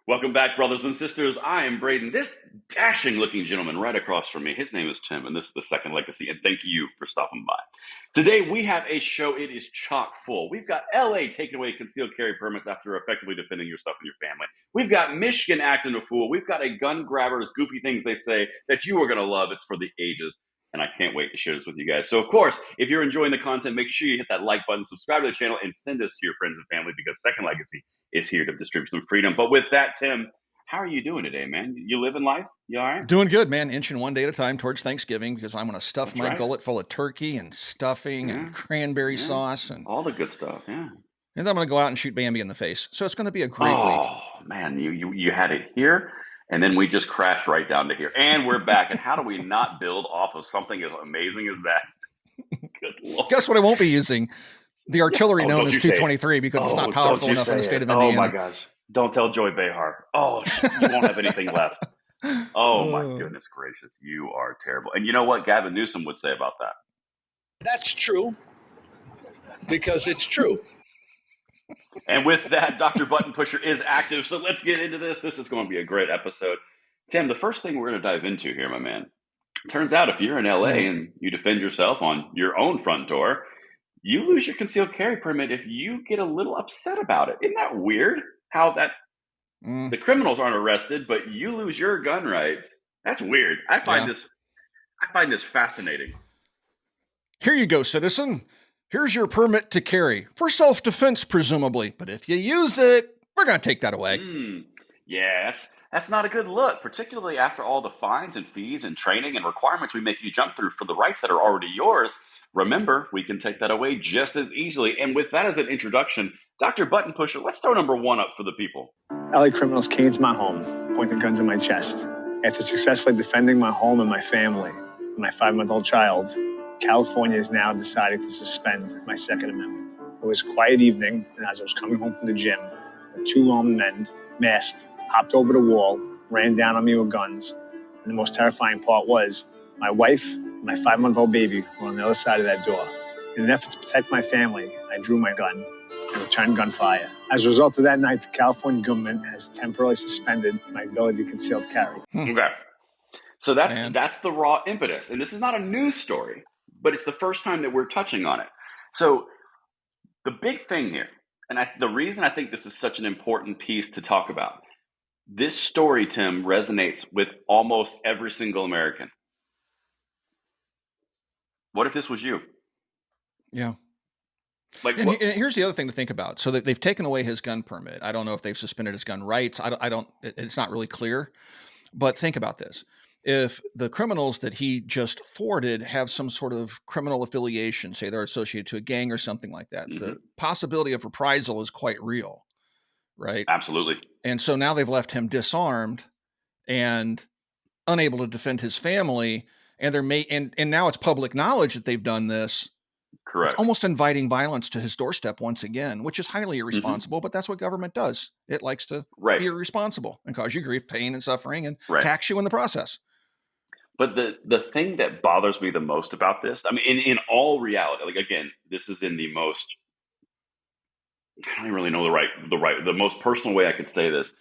Welcome back, brothers and sisters. I am Braden. This dashing-looking gentleman right across from me, his name is Tim, and this is The Second Legacy, and thank you for stopping by. Today, we have a show. It is chock full. We've got L.A. taking away concealed carry permits after effectively defending yourself and your family. We've got Michigan acting a fool. We've got a gun grabbers, goofy things they say that you are going to love. It's for the ages. And I can't wait to share this with you guys. So, of course, if you're enjoying the content, make sure you hit that like button, subscribe to the channel, and send this to your friends and family because Second Legacy is here to distribute some freedom. But with that, Tim, how are you doing today, man? You living life? You all right? Doing good, man. Inching one day at a time towards Thanksgiving because I'm going to stuff That's my right. gullet full of turkey and stuffing and cranberry sauce. And all the good stuff, yeah. then I'm going to go out and shoot Bambi in the face. So it's going to be a great week. Oh, man, you had it here, and then we just crashed right down to here. And we're back. And how do we not build off of something as amazing as that? Good Lord. Guess what I won't be using? The artillery known don't as you say it. 223 because it's not powerful enough in the state of Oh, Indiana. my gosh. Don't tell Joy Behar. Oh, you won't have anything left. Oh, my goodness gracious. You are terrible. And you know what Gavin Newsom would say about that? That's true, because it's true. And with that, Dr. Button Pusher is active. So let's get into this. This is going to be a great episode. Tim, the first thing we're going to dive into here, my man, turns out if you're in LA and you defend yourself on your own front door, you lose your concealed carry permit if you get a little upset about it. Isn't that weird? How that the criminals aren't arrested, but you lose your gun rights. That's weird. I find this fascinating. Here you go, citizen. Here's your permit to carry for self-defense, presumably. But if you use it, we're going to take that away. Yes, that's not a good look, particularly after all the fines and fees and training and requirements we make you jump through for the rights that are already yours. Remember, we can take that away just as easily. And with that as an introduction, Dr. Button Pusher, let's throw number one up for the people. LA criminals came to my home, pointing guns at my chest. After successfully defending my home and my family and my 5-month-old child, California is now deciding to suspend my Second Amendment. It was a quiet evening, and as I was coming home from the gym, 2 armed men, masked, hopped over the wall, ran down on me with guns. And the most terrifying part was my wife and my 5-month-old baby were on the other side of that door. In an effort to protect my family, I drew my gun and returned gunfire. As a result of that night, the California government has temporarily suspended my ability to conceal carry. Okay. So that's the raw impetus. And this is not a news story, but it's the first time that we're touching on it. So the big thing here, and the reason I think this is such an important piece to talk about, this story, Tim, resonates with almost every single American. What if this was you? Yeah. And here's the other thing to think about. So they've taken away his gun permit. I don't know if they've suspended his gun rights. It's not really clear, but think about this. If the criminals that he just thwarted have some sort of criminal affiliation, say they're associated to a gang or something like that, the possibility of reprisal is quite real, right? Absolutely. And so now they've left him disarmed and unable to defend his family. And and now it's public knowledge that they've done this. Correct. It's almost inviting violence to his doorstep once again, which is highly irresponsible, but that's what government does. It likes to be irresponsible and cause you grief, pain, and suffering and tax you in the process. But the thing that bothers me the most about this, I mean, in all reality, like, again, this is in the most, I don't really know the most personal way I could say this.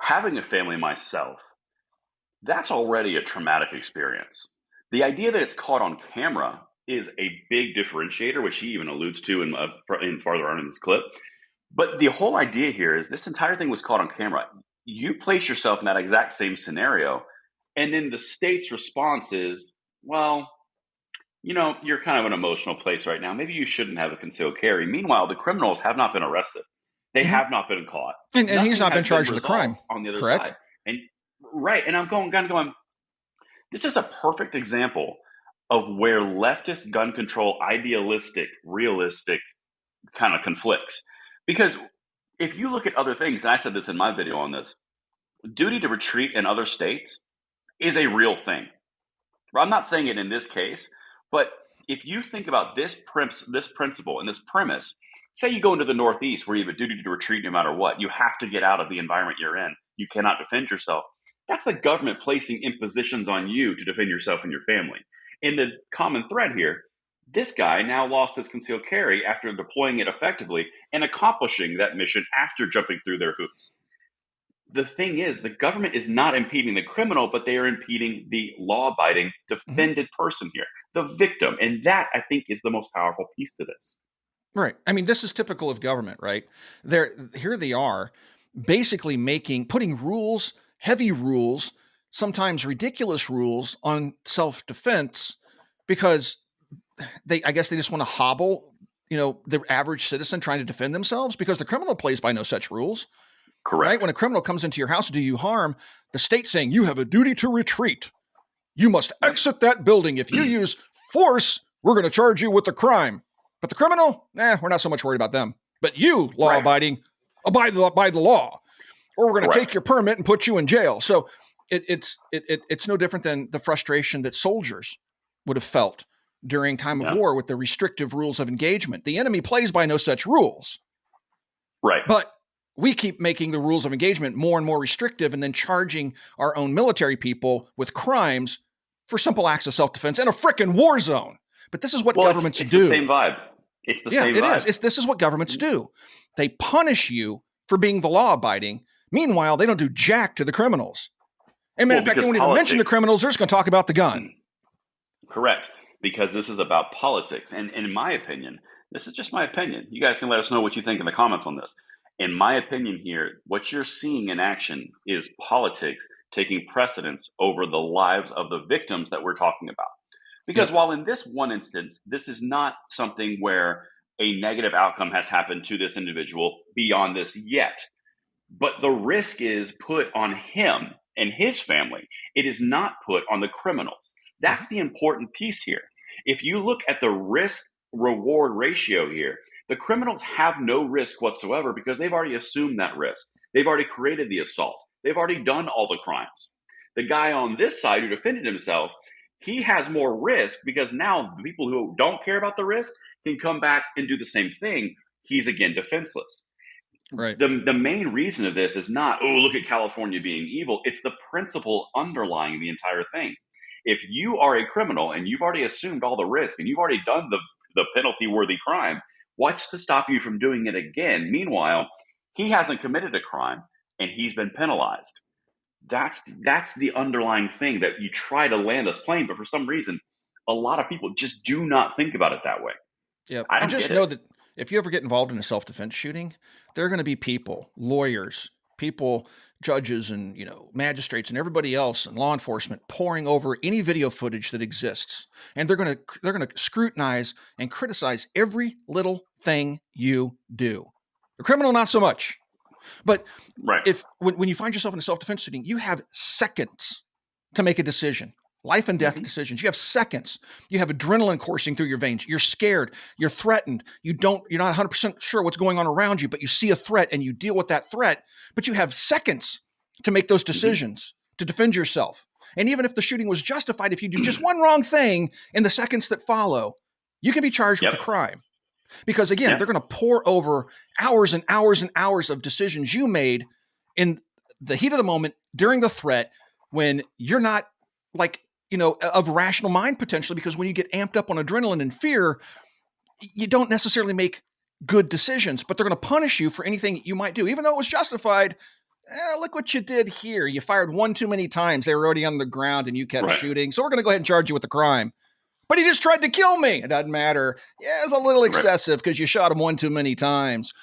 Having a family myself, that's already a traumatic experience. The idea that it's caught on camera is a big differentiator, which he even alludes to in farther on in this clip. But the whole idea here is this entire thing was caught on camera. You place yourself in that exact same scenario, and then the state's response is, well, you're kind of an emotional place right now. Maybe you shouldn't have a concealed carry. Meanwhile, the criminals have not been arrested. They have not been caught. And he's not been charged with a crime. On the other correct? side. And I'm going, this is a perfect example of where leftist gun control, idealistic, realistic kind of conflicts. Because if you look at other things, and I said this in my video on this, duty to retreat in other states is a real thing. Well, I'm not saying it in this case, but if you think about this principle and this premise, say you go into the Northeast where you have a duty to retreat no matter what, you have to get out of the environment you're in. You cannot defend yourself. That's the government placing impositions on you to defend yourself and your family. In the common thread here, this guy now lost his concealed carry after deploying it effectively and accomplishing that mission after jumping through their hoops. the thing is, the government is not impeding the criminal, but they are impeding the law-abiding, Mhm. defended person here, the victim. And that, I think, is the most powerful piece to this. Right. I mean, this is typical of government, right? Here they are, basically putting rules, heavy rules, sometimes ridiculous rules on self-defense because I guess they just want to hobble, the average citizen trying to defend themselves because the criminal plays by no such rules, right? Correct. When a criminal comes into your house to do you harm, the state's saying you have a duty to retreat. You must Right. exit that building. If you use force, we're going to charge you with the crime. But the criminal, we're not so much worried about them. But you, law-abiding, abide the law, or we're going to take Correct. your permit and put you in jail. So it's no different than the frustration that soldiers would have felt during time of Yeah. war with the restrictive rules of engagement. The enemy plays by no such rules. Right. But we keep making the rules of engagement more and more restrictive and then charging our own military people with crimes for simple acts of self-defense in a frickin' war zone. But this is what governments it's do. the same vibe. It's the same vibe. This is what governments do. They punish you for being the law-abiding. Meanwhile, they don't do jack to the criminals. And matter of fact, they won't even mention the criminals. They're just going to talk about the gun. Correct. Because this is about politics. And in my opinion, this is just my opinion. You guys can let us know what you think in the comments on this. In my opinion here, what you're seeing in action is politics taking precedence over the lives of the victims that we're talking about. Because while in this one instance, this is not something where a negative outcome has happened to this individual beyond this yet, but the risk is put on him and his family. It is not put on the criminals. That's the important piece here. If you look at the risk reward ratio here, the criminals have no risk whatsoever because they've already assumed that risk. They've already created the assault. They've already done all the crimes. The guy on this side who defended himself, he has more risk because now the people who don't care about the risk can come back and do the same thing. He's again defenseless. Right. The main reason of this is not, oh, look at California being evil. It's the principle underlying the entire thing. If you are a criminal and you've already assumed all the risk and you've already done the penalty worthy crime, what's to stop you from doing it again? Meanwhile, he hasn't committed a crime and he's been penalized. That's the underlying thing that you try to land this plane, but for some reason, a lot of people just do not think about it that way. Yep. I And don't just get know it. that if you ever get involved in a self-defense shooting, there are going to be people, lawyers, people, judges, and magistrates, and everybody else, and law enforcement pouring over any video footage that exists, and they're going to scrutinize and criticize every little thing you do. The criminal, not so much. But Right. when you find yourself in a self-defense shooting, you have seconds to make a decision. Life and death decisions. You have seconds. You have adrenaline coursing through your veins. You're scared. You're threatened. You're not 100% sure what's going on around you, but you see a threat and you deal with that threat. But you have seconds to make those decisions to defend yourself. And even if the shooting was justified, if you do just one wrong thing in the seconds that follow, you can be charged with the crime. Because again, they're going to pour over hours and hours and hours of decisions you made in the heat of the moment during the threat when you're not of rational mind potentially, because when you get amped up on adrenaline and fear, you don't necessarily make good decisions, but they're going to punish you for anything you might do, even though it was justified. Look what you did here. You fired one too many times. They were already on the ground and you kept shooting. So we're going to go ahead and charge you with the crime. But he just tried to kill me. It doesn't matter. Yeah, it's a little excessive because you shot him one too many times.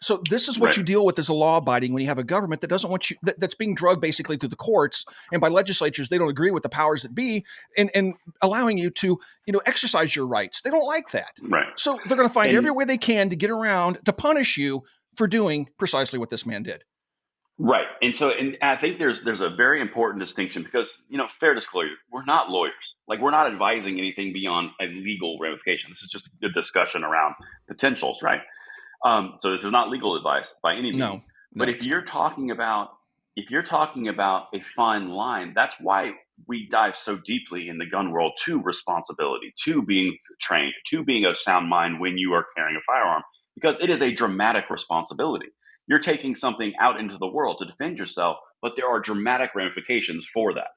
So this is what you deal with as a law-abiding when you have a government that doesn't want you, that's being drugged basically through the courts and by legislatures. They don't agree with the powers that be and allowing you to, exercise your rights. They don't like that. Right. So they're going to find every way they can to get around to punish you for doing precisely what this man did. Right. And I think there's a very important distinction because, fair disclosure, we're not lawyers. Like, we're not advising anything beyond a legal ramification. This is just a good discussion around potentials, right? So this is not legal advice by any means. No, but if you're talking about a fine line, that's why we dive so deeply in the gun world to responsibility, to being trained, to being of sound mind when you are carrying a firearm, because it is a dramatic responsibility. You're taking something out into the world to defend yourself, but there are dramatic ramifications for that,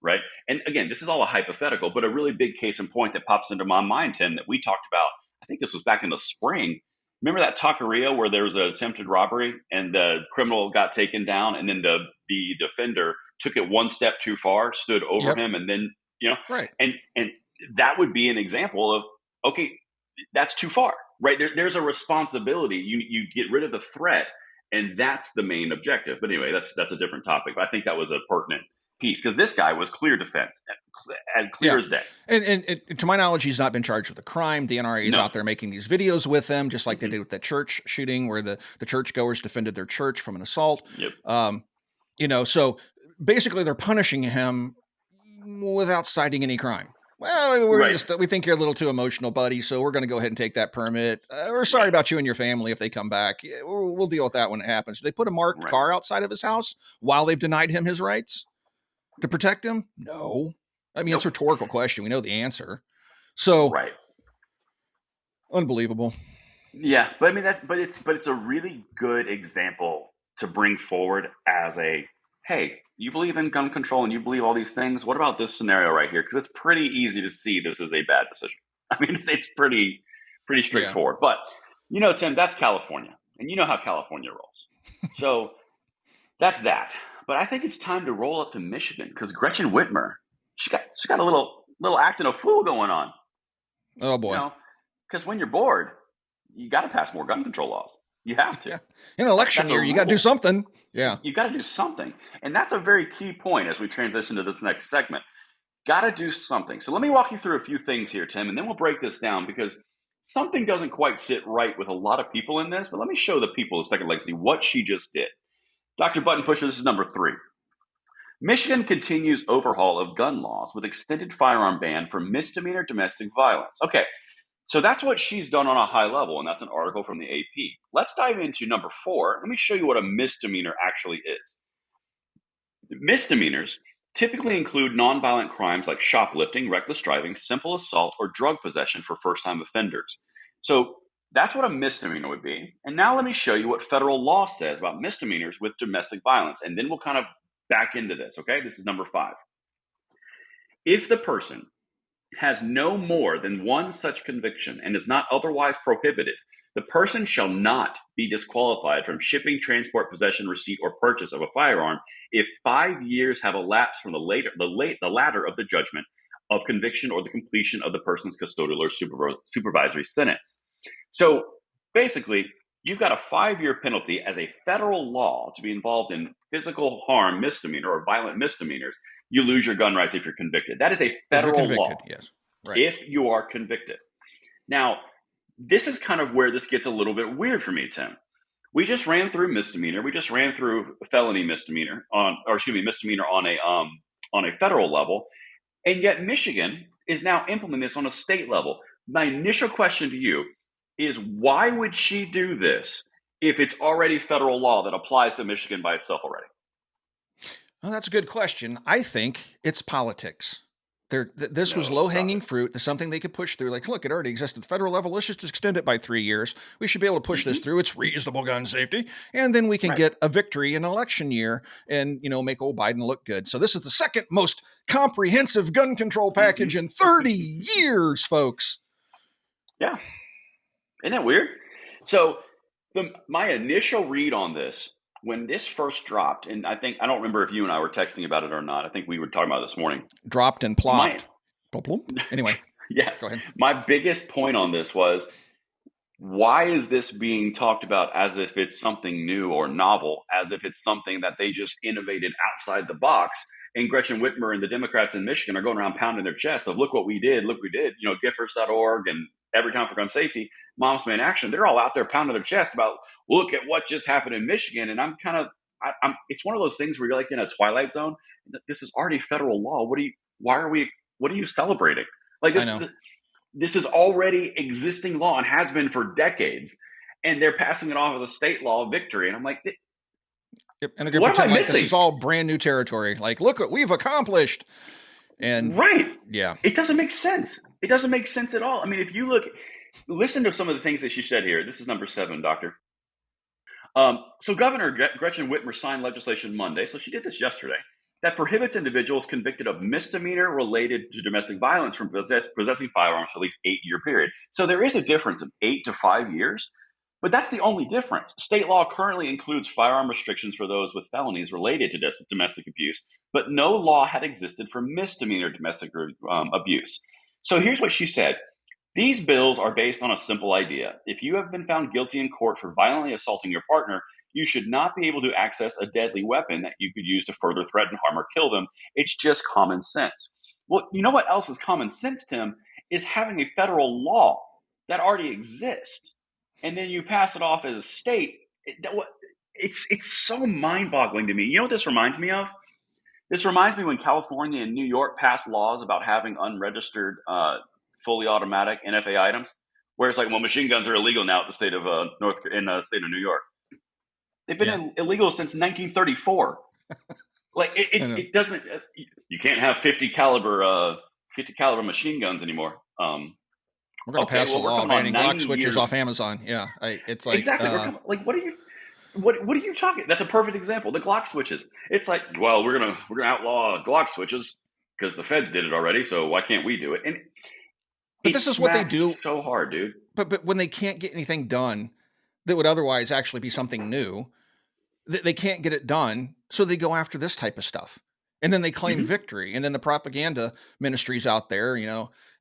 right? And again, this is all a hypothetical, but a really big case in point that pops into my mind, Tim, that we talked about, I think this was back in the spring. remember that taqueria where there was an attempted robbery and the criminal got taken down, and then the defender took it one step too far, stood over Yep. him, and then you know, Right. and that would be an example of, okay, that's too far, right? There's a responsibility. You get rid of the threat, and that's the main objective. But anyway, that's a different topic. But I think that was a pertinent piece because this guy was clear defense, as clear as day. And to my knowledge, he's not been charged with a crime. The NRA is No. out there making these videos with them, just like they did with that church shooting where the churchgoers defended their church from an assault. Yep. So basically they're punishing him without citing any crime. Well, we think you're a little too emotional, buddy, so we're going to go ahead and take that permit. We're sorry about you and your family if they come back. We'll deal with that when it happens. They put a marked car outside of his house while they've denied him his rights to protect him? No. I mean, it's a rhetorical question. We know the answer. So, unbelievable. Yeah, but I mean it's a really good example to bring forward as a, hey, you believe in gun control and you believe all these things. What about this scenario right here? Because it's pretty easy to see this is a bad decision. I mean, it's pretty straightforward. But Tim, that's California, and you know how California rolls. So that's that. But I think it's time to roll up to Michigan because Gretchen Whitmer, she got a little acting a fool going on. Oh boy! Because when you're bored, you got to pass more gun control laws. You have to. Yeah. In an election year, you got to do something. Yeah. You got to do something. And that's a very key point as we transition to this next segment. Got to do something. So let me walk you through a few things here, Tim, and then we'll break this down because something doesn't quite sit right with a lot of people in this. But let me show the people of Second Legacy what she just did. Dr. Button Pusher, this is number 3. Michigan continues overhaul of gun laws with extended firearm ban for misdemeanor domestic violence. Okay. So that's what she's done on a high level, and that's an article from the AP. Let's dive into number 4. Let me show you what a misdemeanor actually is. Misdemeanors typically include nonviolent crimes like shoplifting, reckless driving, simple assault, or drug possession for first-time offenders. So that's what a misdemeanor would be. And now let me show you what federal law says about misdemeanors with domestic violence, and then we'll kind of back into this, okay? This is number 5. If the person has no more than one such conviction and is not otherwise prohibited, the person shall not be disqualified from shipping, transport, possession, receipt, or purchase of a firearm if 5 years have elapsed from the latter of the judgment of conviction or the completion of the person's custodial or supervisory sentence. So basically, you've got a 5-year penalty as a federal law to be involved in physical harm misdemeanor or violent misdemeanors. You lose your gun rights if you're convicted. That is a federal law. Yes. Right. If you are convicted. Now, this is kind of where this gets a little bit weird for me, Tim. We just ran through misdemeanor. We just ran through felony misdemeanor misdemeanor on a federal level. And yet Michigan is now implementing this on a state level. My initial question to you is, why would she do this if it's already federal law that applies to Michigan by itself already? Well, that's a good question. I think it's politics. This was low-hanging fruit. There's something they could push through. Like, look, it already exists at the federal level. Let's just extend it by 3 years. We should be able to push this through. It's reasonable gun safety. And then we can get a victory in an election year and, make old Biden look good. So this is the second most comprehensive gun control package in 30 years, folks. Yeah. Isn't that weird? So my initial read on this, when this first dropped, and I don't remember if you and I were texting about it or not. I think we were talking about it this morning. Dropped and plopped. Anyway. Yeah. Go ahead. My biggest point on this was, why is this being talked about as if it's something new or novel, as if it's something that they just innovated outside the box? And Gretchen Whitmer and the Democrats in Michigan are going around pounding their chest of, look what we did, Giffords.org and Every Time for Gun Safety, Moms Man Action. They're all out there pounding their chest about, look at what just happened in Michigan. And I'm it's one of those things where you're like in a twilight zone. This is already federal law. What are you celebrating? Like this is already existing law and has been for decades. And they're passing it off as a state law victory. And I'm like, yep. And they're going to pretend like this is all brand new territory. Like, look what we've accomplished. And yeah, it doesn't make sense. It doesn't make sense at all. I mean, if you listen to some of the things that she said here. This is number 7, Doctor. So Governor Gretchen Whitmer signed legislation Monday. So she did this yesterday, that prohibits individuals convicted of misdemeanor related to domestic violence from possessing firearms for at least 8-year period. So there is a difference of 8 to 5 years. But that's the only difference. State law currently includes firearm restrictions for those with felonies related to domestic abuse, but no law had existed for misdemeanor domestic abuse. So here's what she said. These bills are based on a simple idea. If you have been found guilty in court for violently assaulting your partner, you should not be able to access a deadly weapon that you could use to further threaten, harm, or kill them. It's just common sense. Well, you know what else is common sense, Tim? Is having a federal law that already exists, and then you pass it off as a state. It's so mind-boggling to me. You know what this reminds me of? This reminds me when California and New York passed laws about having unregistered fully automatic NFA items, where it's like, well, machine guns are illegal now in the state of New York. They've been illegal since 1934. Like it doesn't. You can't have 50 caliber machine guns anymore. We're going to pass a law banning Glock switches off Amazon. Yeah, it's like exactly. What are you talking? That's a perfect example. The Glock switches. It's like, well, we're gonna outlaw Glock switches because the feds did it already. So why can't we do it? And but this is what they do so hard, dude. But when they can't get anything done that would otherwise actually be something new, they can't get it done. So they go after this type of stuff, and then they claim victory. And then the propaganda ministries out there,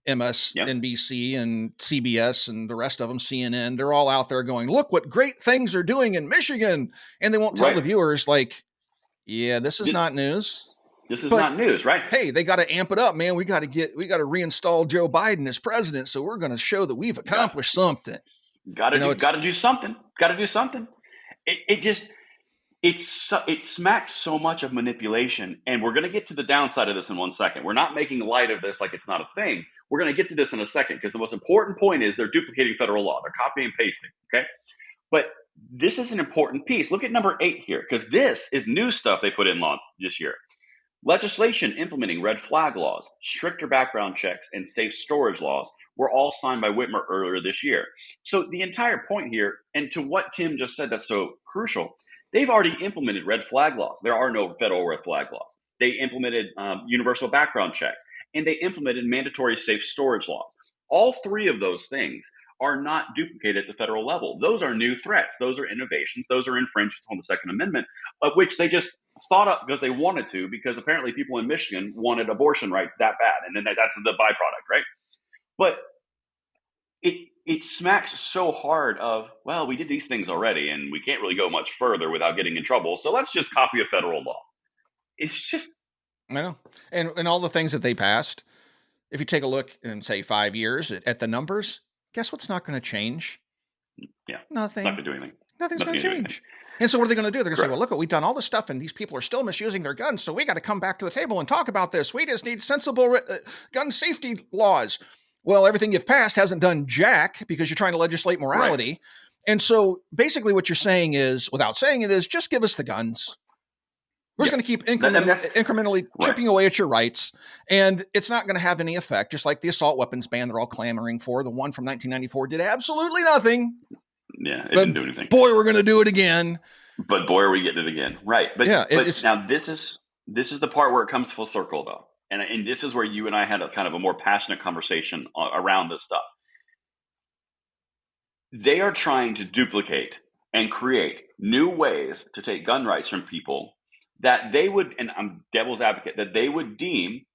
MSNBC and CBS and the rest of them, CNN, they're all out there going, look what great things are doing in Michigan. And they won't tell the viewers, like, yeah, this is not news. This is not news, right? Hey, they got to amp it up, man. We got to reinstall Joe Biden as president. So we're going to show that we've accomplished something. Got to do something. Got to do something. It smacks so much of manipulation, and we're going to get to the downside of this in 1 second. We're not making light of this like it's not a thing. We're going to get to this in a second because the most important point is they're duplicating federal law. They're copying and pasting, okay? But this is an important piece. Look at number 8 here because this is new stuff they put in law this year. Legislation implementing red flag laws, stricter background checks, and safe storage laws were all signed by Whitmer earlier this year. So the entire point here, and to what Tim just said that's so crucial, they've already implemented red flag laws. There are no federal red flag laws. They implemented universal background checks, and they implemented mandatory safe storage laws. All 3 of those things are not duplicated at the federal level. Those are new threats. Those are innovations. Those are infringements on the Second Amendment, of which they just thought up because they wanted to, because apparently people in Michigan wanted abortion rights that bad. And then that's the byproduct, right? But it smacks so hard of, well, we did these things already and we can't really go much further without getting in trouble. So let's just copy a federal law. It's just. I know. And all the things that they passed, if you take a look in, say, 5 years at the numbers, guess what's not going to change? Yeah. Nothing. Not going to do anything. Nothing's going to change. And so what are they going to do? They're going to say, well, look, we've done all this stuff and these people are still misusing their guns. So we got to come back to the table and talk about this. We just need sensible gun safety laws. Well, everything you've passed hasn't done jack because you're trying to legislate morality. Right. And so basically what you're saying is, without saying it, is just give us the guns. We're just going to keep incrementally chipping away at your rights. And it's not going to have any effect. Just like the assault weapons ban they're all clamoring for. The one from 1994 did absolutely nothing. Yeah, it didn't do anything. Boy, we're going to do it again. But boy, are we getting it again. Right. But now this is the part where it comes full circle, though. And this is where you and I had a kind of a more passionate conversation around this stuff. They are trying to duplicate and create new ways to take gun rights from people that they would, and I'm devil's advocate, that they would deem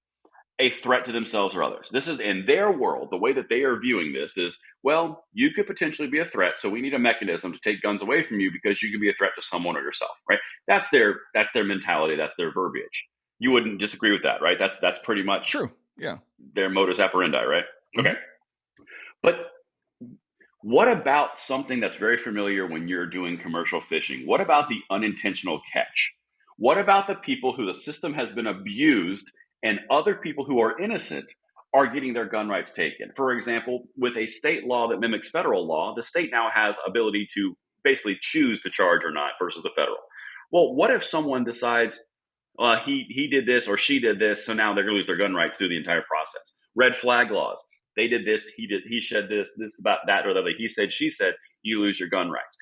a threat to themselves or others. This is in their world. The way that they are viewing this is, well, you could potentially be a threat, so we need a mechanism to take guns away from you because you can be a threat to someone or yourself, right? That's their mentality. That's their verbiage. You wouldn't disagree with that, right? That's pretty much true. Yeah, their modus operandi, right? Okay. But what about something that's very familiar when you're doing commercial fishing? What about the unintentional catch? What about the people who the system has been abused and other people who are innocent are getting their gun rights taken? For example, with a state law that mimics federal law, the state now has ability to basically choose to charge or not versus the federal. Well, what if someone decides he did this or she did this, so now they're going to lose their gun rights through the entire process? Red flag laws. They did this, he said this about that, or the other. He said, she said, you lose your gun rights.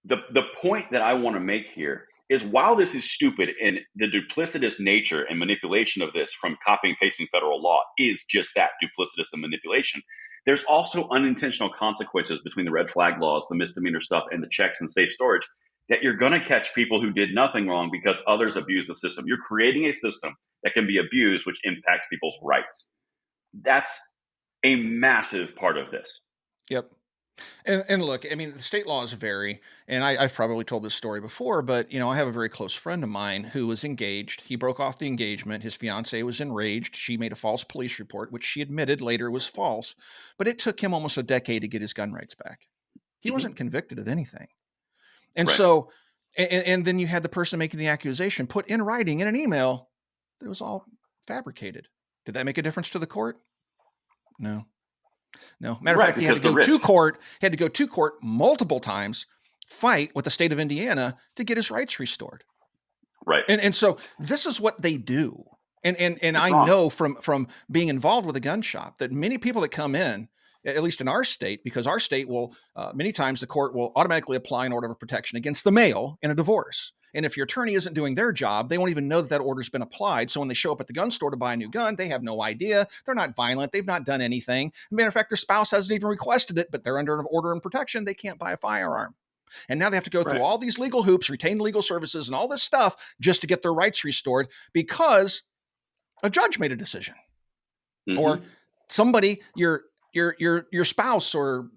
The point that I want to make here is, while this is stupid and the duplicitous nature and manipulation of this from copying and pasting federal law is just that, duplicitous and manipulation, there's also unintentional consequences between the red flag laws, the misdemeanor stuff, and the checks and safe storage that you're going to catch people who did nothing wrong because others abuse the system. You're creating a system that can be abused, which impacts people's rights. That's a massive part of this. Yep. And look, I mean, the state laws vary, and I've probably told this story before, but I have a very close friend of mine who was engaged. He broke off the engagement. His fiancee was enraged. She made a false police report, which she admitted later was false, but it took him almost a decade to get his gun rights back. He wasn't convicted of anything. And Right. so, and then you had the person making the accusation put in writing in an email that it was all fabricated. Did that make a difference to the court? No. Matter of fact, he had to go to court. He had to go to court multiple times, fight with the state of Indiana to get his rights restored. Right. And so this is what they do. And I know from being involved with a gun shop that many people that come in, at least in our state, because our state will many times the court will automatically apply an order of protection against the male in a divorce. And if your attorney isn't doing their job, they won't even know that order's been applied. So when they show up at the gun store to buy a new gun, they have no idea. They're not violent. They've not done anything. Matter of fact, their spouse hasn't even requested it, but they're under an order and protection. They can't buy a firearm. And now they have to go through all these legal hoops, retain legal services, and all this stuff just to get their rights restored because a judge made a decision. Or somebody, your spouse or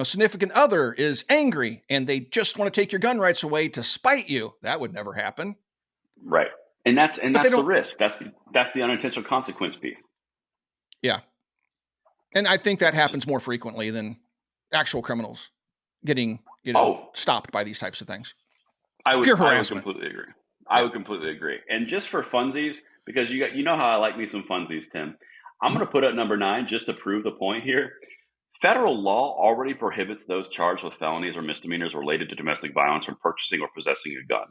significant other is angry and they just want to take your gun rights away to spite you. That would never happen. Right. And that's the risk. That's the unintentional consequence piece. Yeah. And I think that happens more frequently than actual criminals getting, stopped by these types of things. Pure harassment. I would completely agree. I would completely agree. And just for funsies, because you know how I like me some funsies, Tim, I'm going to put up number 9 just to prove the point here. Federal law already prohibits those charged with felonies or misdemeanors related to domestic violence from purchasing or possessing a gun.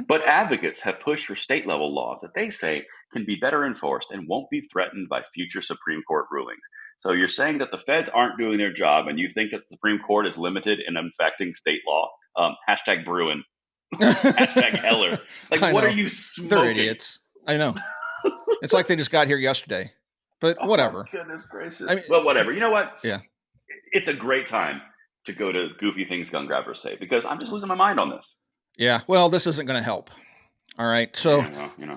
But advocates have pushed for state level laws that they say can be better enforced and won't be threatened by future Supreme Court rulings. So you're saying that the feds aren't doing their job and you think that the Supreme Court is limited in affecting state law? Hashtag Bruin. Hashtag Heller. Like, what are you smoking? They're idiots. I know. It's like they just got here yesterday. But whatever. Goodness gracious. But whatever. You know what? Yeah. It's a great time to go to Goofy Things Gun Grabbers Say because I'm just losing my mind on this. Yeah. Well, this isn't going to help. All right. So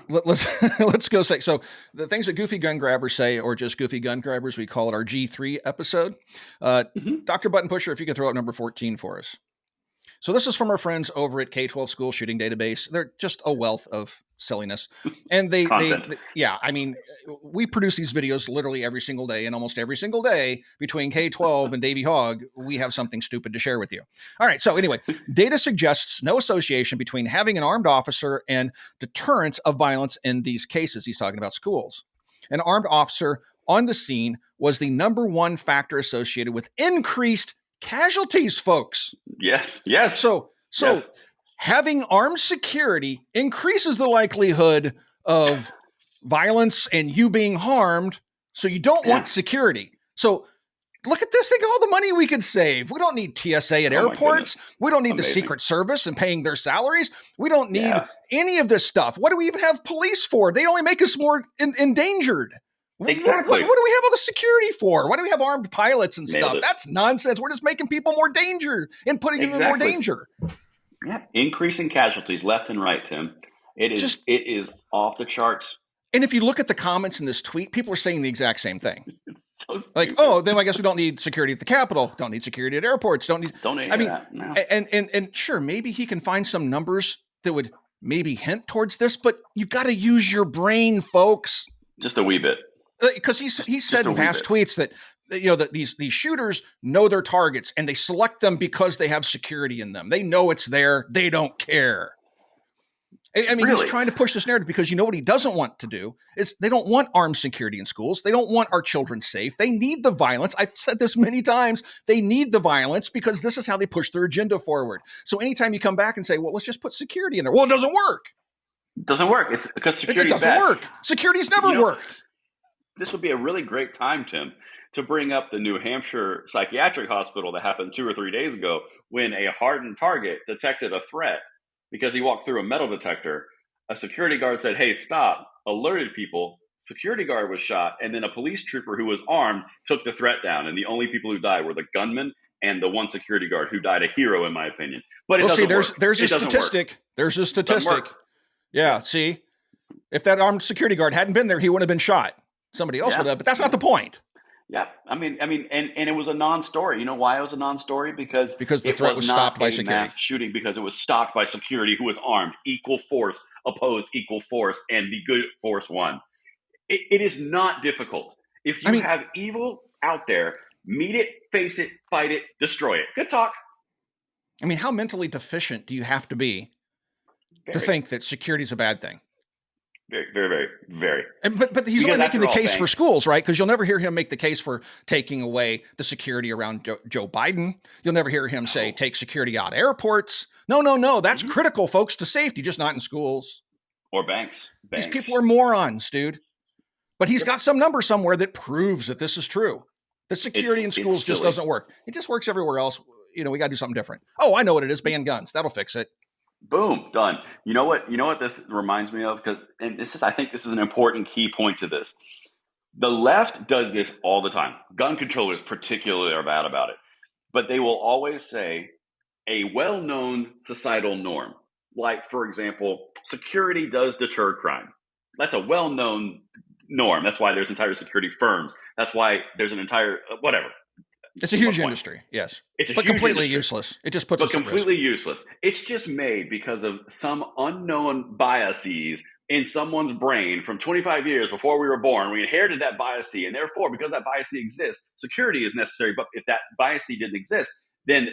let's go say, so the things that Goofy Gun Grabbers Say, or just Goofy Gun Grabbers, we call it our G3 episode. Dr. Button Pusher, if you could throw out number 14 for us. So this is from our friends over at K-12 School Shooting Database. They're just a wealth of silliness. And they I mean, we produce these videos literally every single day, and almost every single day between K-12 and Davy Hogg, we have something stupid to share with you. All right. So anyway, data suggests no association between having an armed officer and deterrence of violence in these cases. He's talking about schools. An armed officer on the scene was the number one factor associated with increased casualties, folks. Yes. So yes. Having armed security increases the likelihood of violence and you being harmed. So you don't want security. So look at this. Think of all the money we could save. We don't need TSA at airports. We don't need the Secret Service and paying their salaries. We don't need any of this stuff. What do we even have police for? They only make us more endangered. Exactly. What do we have all the security for? Why do we have armed pilots and stuff? That's nonsense. We're just making people more danger and putting them in more danger. Yeah, increasing casualties left and right, Tim. It is off the charts. And if you look at the comments in this tweet, people are saying the exact same thing. So like, oh, then I guess we don't need security at the Capitol. Don't need security at airports. Don't need that. No. And sure, maybe he can find some numbers that would maybe hint towards this, but you got to use your brain, folks. Just a wee bit. Because he said in past tweets that that these shooters know their targets and they select them because they have security in them. They know it's there. They don't care. I mean, he's trying to push this narrative because what he doesn't want to do is they don't want armed security in schools. They don't want our children safe. They need the violence. I've said this many times. They need the violence because this is how they push their agenda forward. So anytime you come back and say, well, let's just put security in there. Well, it doesn't work. It doesn't work. It's because security doesn't work. Security's never worked. This would be a really great time, Tim, to bring up the New Hampshire psychiatric hospital that happened 2 or 3 days ago when a hardened target detected a threat because he walked through a metal detector. A security guard said, hey, stop, alerted people. security guard was shot, and then a police trooper who was armed took the threat down. And the only people who died were the gunman and the one security guard who died a hero, in my opinion. But see, there's a statistic. There's a statistic. Yeah, see, if that armed security guard hadn't been there, he wouldn't have been shot. Somebody else would have, but that's not the point. Yeah, I mean, and it was a non-story. You know why it was a non-story? Because the threat was stopped by security. Mass shooting, because it was stopped by security who was armed. Equal force opposed equal force, and the good force won. It is not difficult. If you have evil out there, meet it, face it, fight it, destroy it. Good talk. I mean, how mentally deficient do you have to be to think that security is a bad thing? Very, very, very, very. But he's only making the case for schools, right? Because you'll never hear him make the case for taking away the security around Joe Biden. You'll never hear him say take security out of airports. No. That's critical, folks, to safety, just not in schools. Or banks. These people are morons, dude. But he's got some number somewhere that proves that this is true. The security in schools just doesn't work. It just works everywhere else. We got to do something different. Oh, I know what it is. Ban guns. That'll fix it. Boom, done. You know what this reminds me of? I think this is an important key point to this. The left does this all the time. Gun controllers particularly are bad about it. But they will always say a well-known societal norm. Like, for example, security does deter crime. That's a well-known norm. That's why there's entire security firms. That's why there's an entire whatever. It's a huge industry, yes. But completely useless. It just puts us at risk. Completely useless. It's just made because of some unknown biases in someone's brain from 25 years before we were born. We inherited that bias, and therefore, because that bias exists, security is necessary. But if that bias didn't exist, then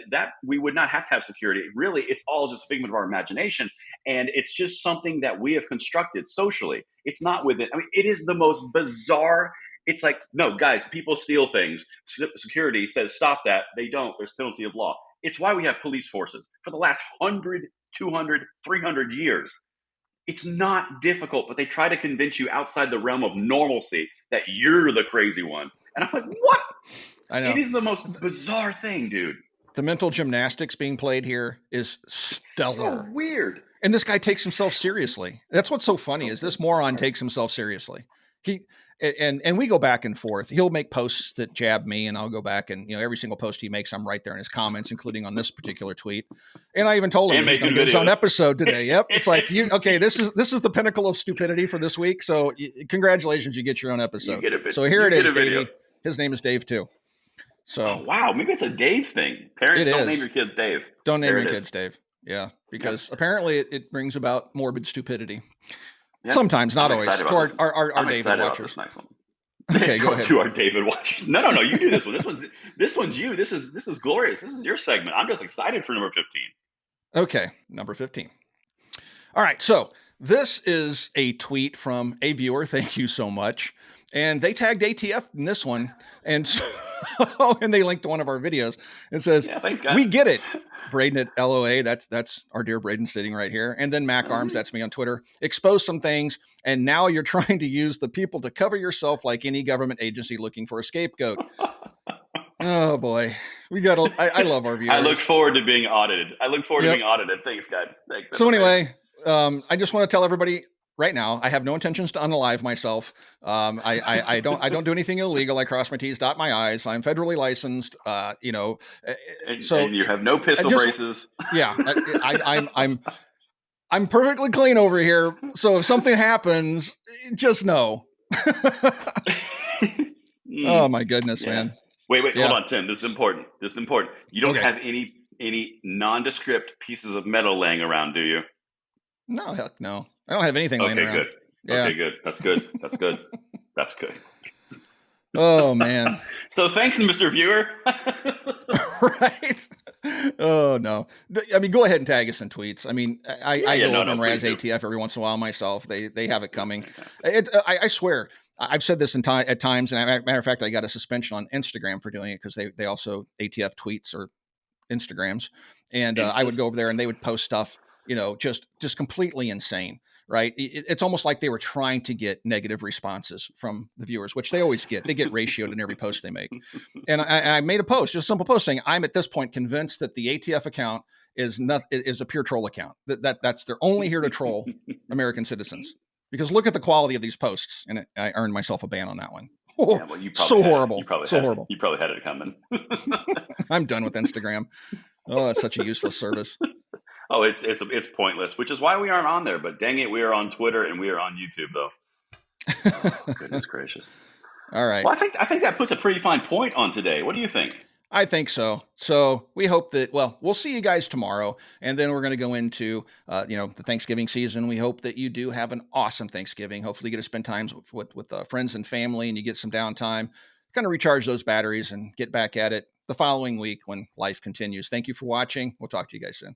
we would not have to have security. Really, it's all just a figment of our imagination, and it's just something that we have constructed socially. It's not within. I mean, it is the most bizarre. It's like, no, guys, people steal things. Security says stop that. They don't. There's penalty of law. It's why we have police forces for the last 100, 200, 300 years. It's not difficult, but they try to convince you outside the realm of normalcy that you're the crazy one. And I'm like, what? I know. It is the most bizarre thing, dude. The mental gymnastics being played here is stellar. So weird. And this guy takes himself seriously. That's what's so funny is this moron takes himself seriously. And we go back and forth. He'll make posts that jab me, and I'll go back and every single post he makes, I'm right there in his comments, including on this particular tweet. And I even told him he's going to get his own episode today. Yep, it's like this is the pinnacle of stupidity for this week. So congratulations, you get your own episode. So here it is, Davey. His name is Dave too. So wow, maybe it's a Dave thing. Parents don't name your kids Dave. Don't name your kids Dave. Yeah, because apparently it brings about morbid stupidity. Yep. Sometimes, not always. To our David watchers. Nice one. Okay, go ahead. To our David watchers. No. You do this one. This one's you. This is glorious. This is your segment. I'm just excited for number 15. Okay, number 15. All right, so this is a tweet from a viewer. Thank you so much. And they tagged ATF in this one, and they linked to one of our videos. It says, "We get it." Braden at LOA, that's our dear Braden sitting right here. And then Mac Arms, that's me on Twitter, expose some things. And now you're trying to use the people to cover yourself like any government agency looking for a scapegoat. Oh boy. I love our viewers. I look forward to being audited. Thanks, guys. Thanks. So anyway, I just want to tell everybody right now, I have no intentions to unalive myself. I don't do anything illegal. I cross my T's, dot my I's. I'm federally licensed. And you have no pistol braces. Yeah, I'm perfectly clean over here. So if something happens, just know. Oh my goodness, man. Wait, hold on, Tim. This is important. You don't have any nondescript pieces of metal laying around, do you? No, heck no. I don't have anything laying around. Good. Yeah. Okay, good. That's good. That's good. Oh, man. So thanks, Mr. Viewer. Right? Oh, no. I mean, go ahead and tag us in tweets. I mean, I go over and razz ATF every once in a while myself. They have it coming. I swear, I've said this at times, and as a matter of fact, I got a suspension on Instagram for doing it because they also ATF tweets or Instagrams. And I would go over there and they would post stuff, just completely insane. Right. It's almost like they were trying to get negative responses from the viewers, which they always get. They get ratioed in every post they make. And I made a post, just a simple post saying, I'm at this point convinced that the ATF account is a pure troll account. That's they're only here to troll American citizens. because look at the quality of these posts, and I earned myself a ban on that one. Oh, Yeah, well, you so probably horrible. So horrible. You probably had it coming. I'm done with Instagram. Oh, it's such a useless service. Oh, it's pointless, which is why we aren't on there. But dang it, we are on Twitter and we are on YouTube, though. Oh, goodness gracious! All right. Well, I think that puts a pretty fine point on today. What do you think? I think so. So we hope that, well, we'll see you guys tomorrow. And then we're going to go into, the Thanksgiving season. We hope that you do have an awesome Thanksgiving. Hopefully you get to spend time with friends and family, and you get some downtime, kind of recharge those batteries and get back at it the following week when life continues. Thank you for watching. We'll talk to you guys soon.